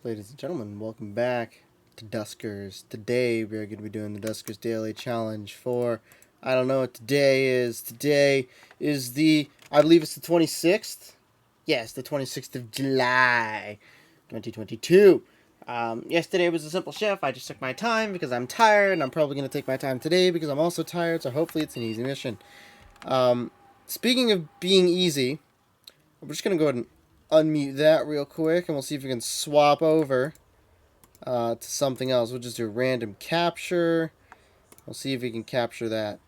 Ladies and gentlemen, welcome back to Duskers. Today we are going to be doing the Duskers Daily Challenge for, I don't know what today is. Today is I believe it's the 26th? Yes, the 26th of July, 2022. Yesterday was a simple shift. I just took my time because I'm tired, and I'm probably going to take my time today because I'm also tired, so hopefully it's an easy mission. Speaking of being easy, I'm just going to go ahead and unmute that real quick, and we'll see if we can swap over to something else. We'll just do random capture. We'll see if we can capture that.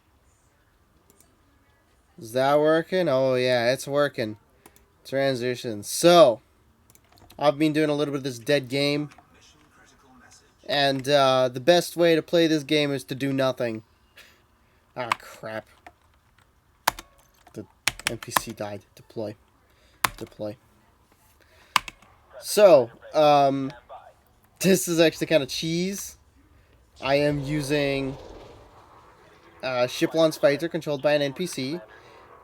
Is that working? Oh, yeah, it's working. Transition. So, I've been doing a little bit of this dead game. And the best way to play this game is to do nothing. Ah, crap. The NPC died. Deploy. Deploy. So, this is actually kind of cheese. I am using ship launch fighter controlled by an NPC.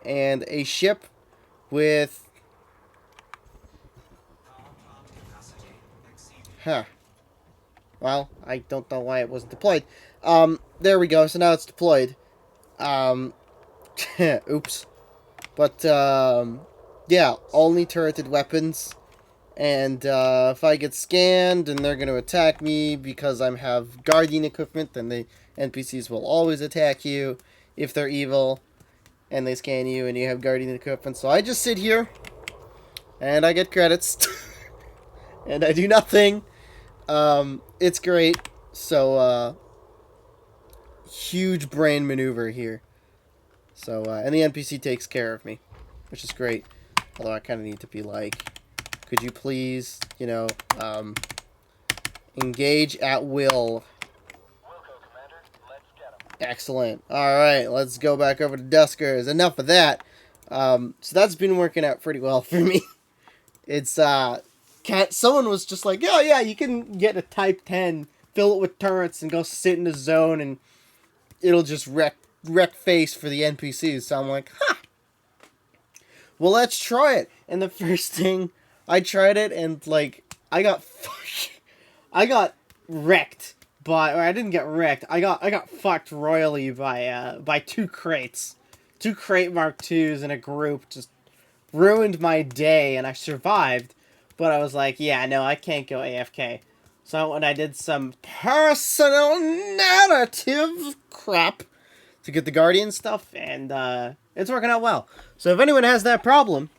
And a ship with... Huh. Well, I don't know why it wasn't deployed. There we go. So now it's deployed. Oops. But, yeah, only turreted weapons. And, if I get scanned and they're going to attack me because I have guardian equipment, then the NPCs will always attack you if they're evil. And they scan you and you have guardian equipment. So I just sit here. And I get credits. And I do nothing. It's great. So, huge brain maneuver here. So, and the NPC takes care of me, which is great. Although I kind of need to be like, could you please, engage at will. Excellent. Alright, let's go back over to Duskers. Enough of that. So that's been working out pretty well for me. It's, someone was just like, oh yeah, you can get a Type 10, fill it with turrets, and go sit in the zone, and it'll just wreck face for the NPCs. So I'm like, huh. Well, let's try it. And the first thing, I tried it, and like, I got wrecked by, or I didn't get wrecked. I got fucked royally by two crates, two crate Mark IIs in a group. Just ruined my day, and I survived. But I was like, yeah, no, I can't go AFK. So when I did some personal narrative crap to get the Guardian stuff, and it's working out well. So if anyone has that problem,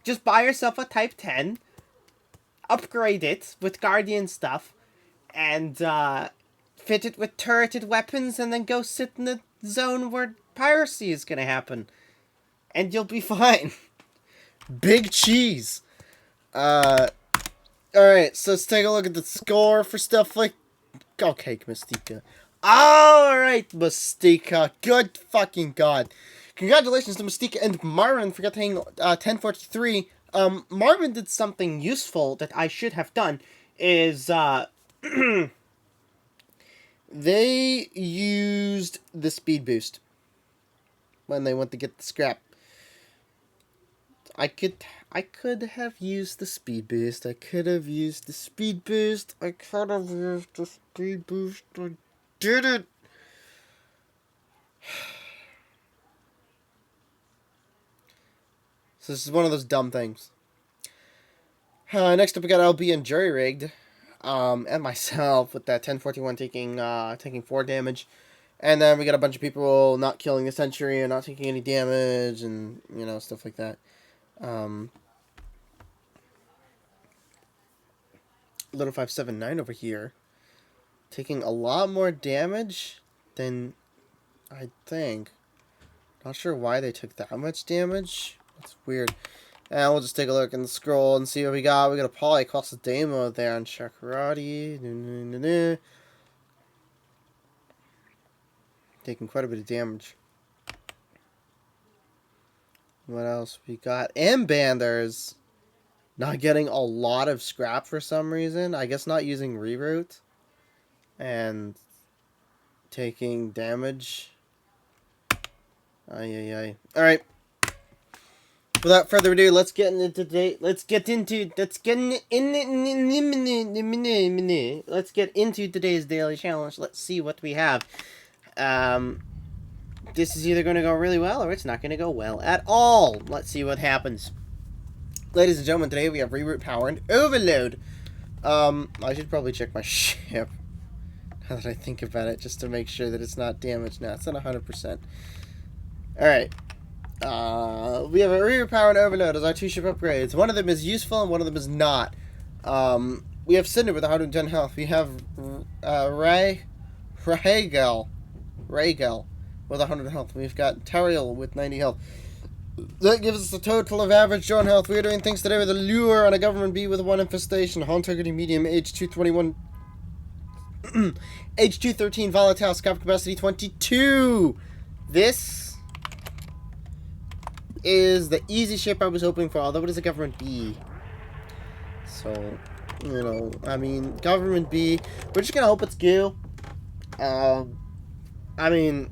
just buy yourself a Type 10, upgrade it with Guardian stuff, and fit it with turreted weapons, and then go sit in the zone where piracy is gonna happen. And you'll be fine. Big cheese. Alright, so let's take a look at the score for stuff like... Okay, Mystica. Alright, Mystica. Good fucking god. Congratulations to Mystica and Marvin for getting 1043. Marvin did something useful that I should have done. Is, they used the speed boost when they went to get the scrap. I could have used the speed boost. I could have used the speed boost. I did it. So this is one of those dumb things. Next up we got LB and Jury Rigged. And myself with that 1041 taking 4 damage. And then we got a bunch of people not killing the Sentury and not taking any damage and, stuff like that. Little 579 over here, taking a lot more damage than I think. Not sure why they took that much damage. That's weird. And we'll just take a look in the scroll and see what we got. We got a Poly across the demo there on Shakarati. Taking quite a bit of damage. What else we got? Ambanders. Not getting a lot of scrap for some reason. I guess not using reroute. And taking damage. Ay. Alright. without further ado, let's get into today's daily challenge. Let's see what we have. This is either going to go really well or it's not going to go well at all. Let's see what happens. Ladies and gentlemen, today we have reroute power and overload. I should probably check my ship now that I think about it, just to make sure that it's not damaged. Now it's at 100%. Alright. We have a reroute power and overload as our 2 ship upgrades. One of them is useful and one of them is not. We have Cinder with 110 health. We have Rahagel with 100 health. We've got Tariel with 90 health. That gives us a total of average drone health. We are doing things today with a lure on a government bee with 1 infestation. Home targeting medium, age 221. age 213, volatile, scope capacity 22. This is the easy ship I was hoping for, although it is a government bee. So, you know, I mean, government bee. We're just gonna hope it's goo. I mean,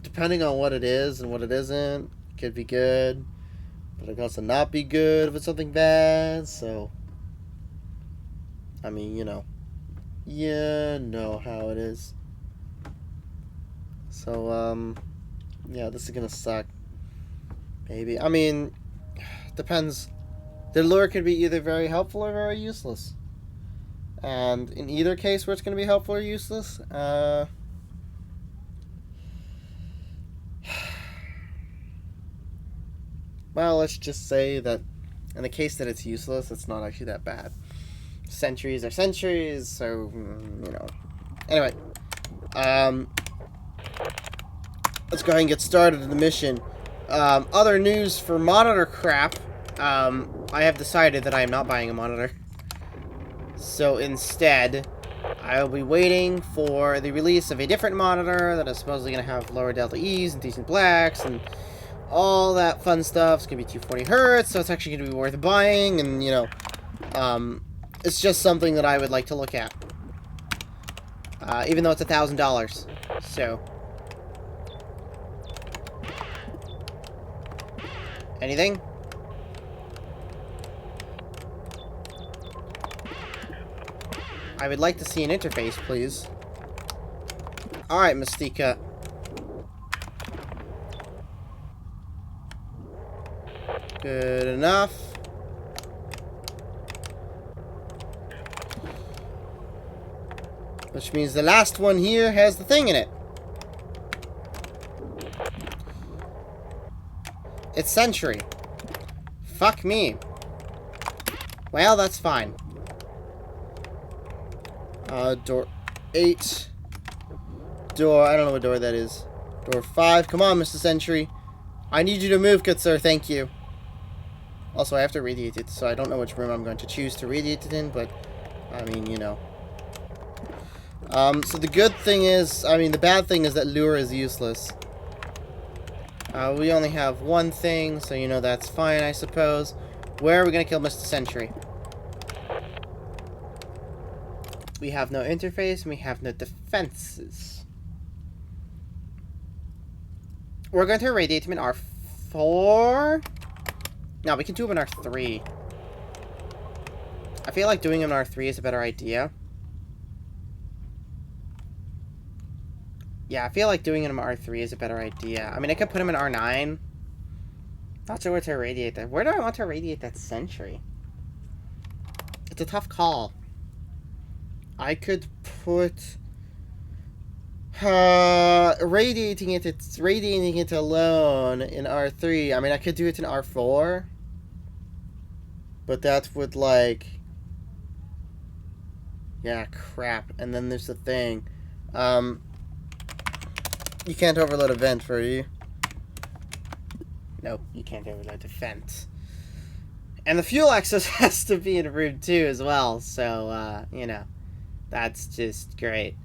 depending on what it is and what it isn't, it could be good, but it could also not be good if it's something bad. So, I mean, you know how it is. So, yeah, this is gonna suck. Maybe. I mean, depends. The lure could be either very helpful or very useless. And in either case where it's gonna be helpful or useless, well, let's just say that in the case that it's useless, it's not actually that bad. Centuries are centuries, so, you know. Anyway, let's go ahead and get started in the mission. Other news for monitor crap. I have decided that I am not buying a monitor. So instead, I will be waiting for the release of a different monitor that is supposedly going to have lower delta E's and decent blacks and all that fun stuff. It's going to be 240 hertz, so it's actually going to be worth buying, and, you know, it's just something that I would like to look at. Even though it's $1,000. So. Anything? I would like to see an interface, please. Alright, Mystica. Good enough. Which means the last one here has the thing in it. It's sentury. Fuck me. Well, that's fine. Door 8. Door, I don't know what door that is. Door 5. Come on, Mr. Sentry. I need you to move, good sir. Thank you. Also, I have to radiate it, so I don't know which room I'm going to choose to radiate it in, but, I mean, you know. So the good thing is, I mean, the bad thing is that lure is useless. We only have one thing, so, you know, that's fine, I suppose. Where are we going to kill Mr. Sentry? We have no interface, and we have no defenses. We're going to irradiate him in R4. No, we can do him in R3. I feel like doing him in R3 is a better idea. Yeah, I feel like doing him in R3 is a better idea. I mean, I could put him in R9. Not sure where to irradiate that. Where do I want to irradiate that sentry? It's a tough call. I could put radiating it alone in R3. I mean, I could do it in R4, but that would, like, yeah, crap. And then there's the thing. You can't overload a vent, for you. Nope, you can't overload the vent. And the fuel access has to be in room 2 as well, so, you know, that's just great.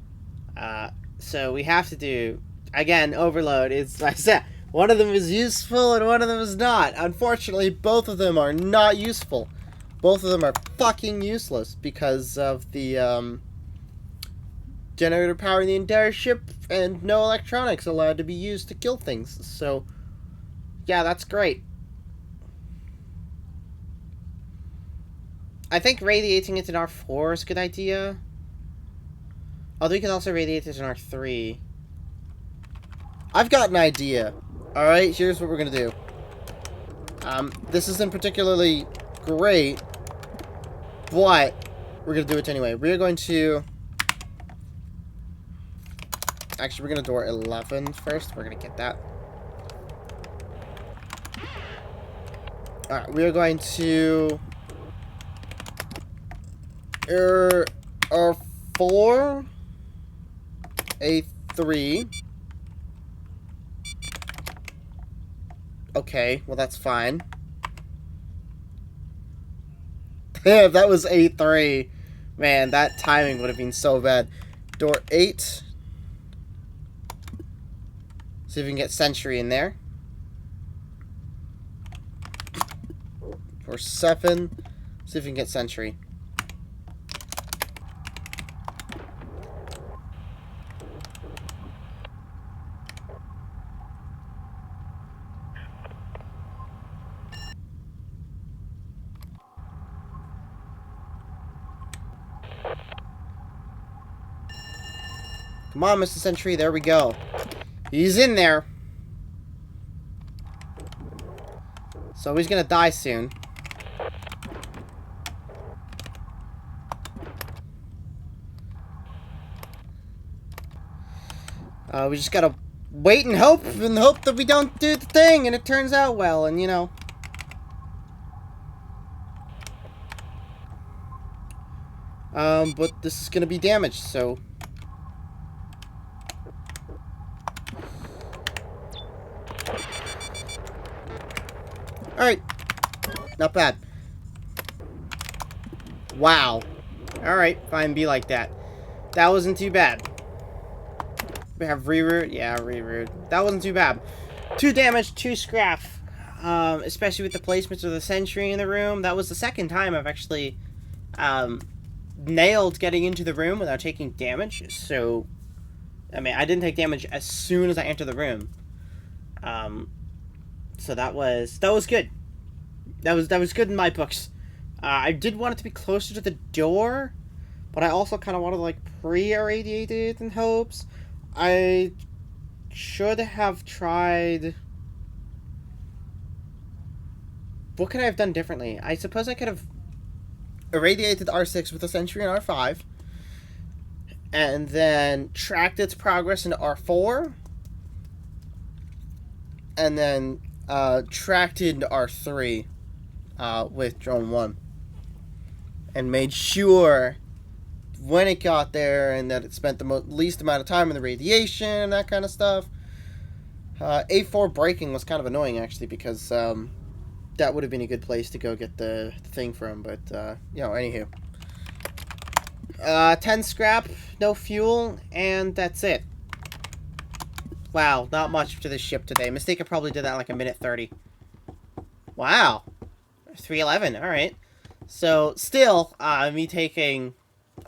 So we have to do, again, overload. It's, like I said, one of them is useful and one of them is not. Unfortunately, both of them are not useful. Both of them are fucking useless because of the, generator powering the entire ship and no electronics allowed to be used to kill things. So, yeah, that's great. I think radiating it in R4 is a good idea. Although you can also radiate it in R3. I've got an idea. Alright, here's what we're gonna do. This isn't particularly great, but we're gonna do it anyway. We're going to... Actually, we're gonna door 11 first. We're gonna get that. Alright, we're going to... R4... A3... Okay, well that's fine. Yeah, if that was A3, man, that timing would have been so bad. Door 8. See if we can get sentury in there. Door 7. See if we can get sentury. Come on, Mr. Sentry, there we go. He's in there. So he's gonna die soon. We just gotta wait and hope that we don't do the thing and it turns out well, and you know. But this is gonna be damaged, so... Alright. Not bad. Wow. Alright, fine, be like that. That wasn't too bad. We have reroute? Yeah, reroute. That wasn't too bad. 2 damage, 2 scrap. Especially with the placements of the sentry in the room. That was the second time I've actually nailed getting into the room without taking damage. So, I mean, I didn't take damage as soon as I entered the room. So that was good. That was good in my books. I did want it to be closer to the door, but I also kind of wanted to, like, pre-irradiate it in hopes. I should have tried... What could I have done differently? I suppose I could have irradiated R6 with a Sentry and R5, and then tracked its progress into R4, and then tracked it into R3 with Drone 1, and made sure when it got there and that it spent the least amount of time in the radiation and that kind of stuff. A4 braking was kind of annoying, actually, because that would have been a good place to go get the thing from, but, you know, anywho. 10 scrap, no fuel, and that's it. Wow, not much to this ship today. Mistake, I probably did that in like a minute 30. Wow. 311, alright. So, still, me taking...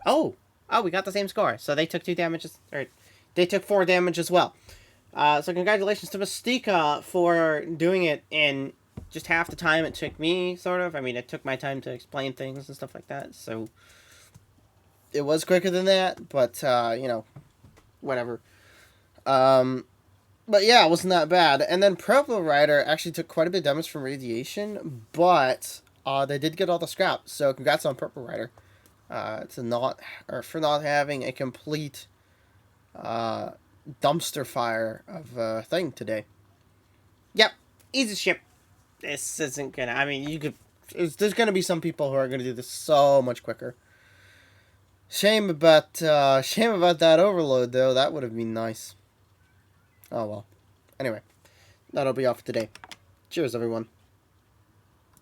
Oh, we got the same score. So they took 2 damages, or they took 4 damage as well. So congratulations to Mystica for doing it in just half the time it took me, sort of. I mean, it took my time to explain things and stuff like that, so it was quicker than that, but, you know, whatever. But yeah, it wasn't that bad. And then Purple Rider actually took quite a bit of damage from radiation, but they did get all the scrap, so congrats on Purple Rider. For not having a complete dumpster fire of a thing today. Yep, easy ship. This isn't gonna... I mean, there's gonna be some people who are gonna do this so much quicker. Shame about that overload, though. That would have been nice. Oh well. Anyway, that'll be all for today. Cheers, everyone.